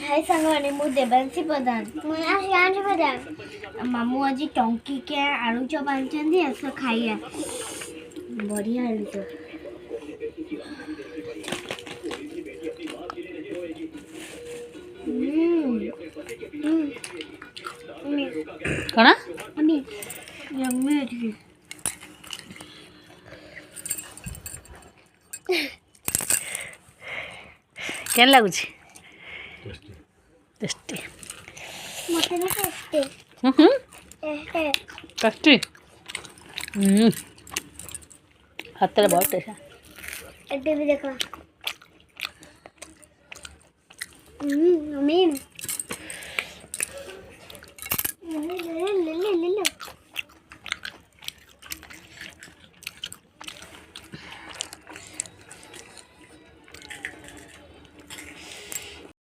हाय सांगवानी मु देवांशी प्रधान मु आशियांश प्रधान मामू आज टंकी के आलू चप आनछंदी आस खाइया बढ़िया आलू चप कौन अमी यम्मी अछि केन लागुछ टेस्टी मते ना टेस्टी टेस्टी हाथ रे बहुत टेस्ट है एटे भी देखो अमी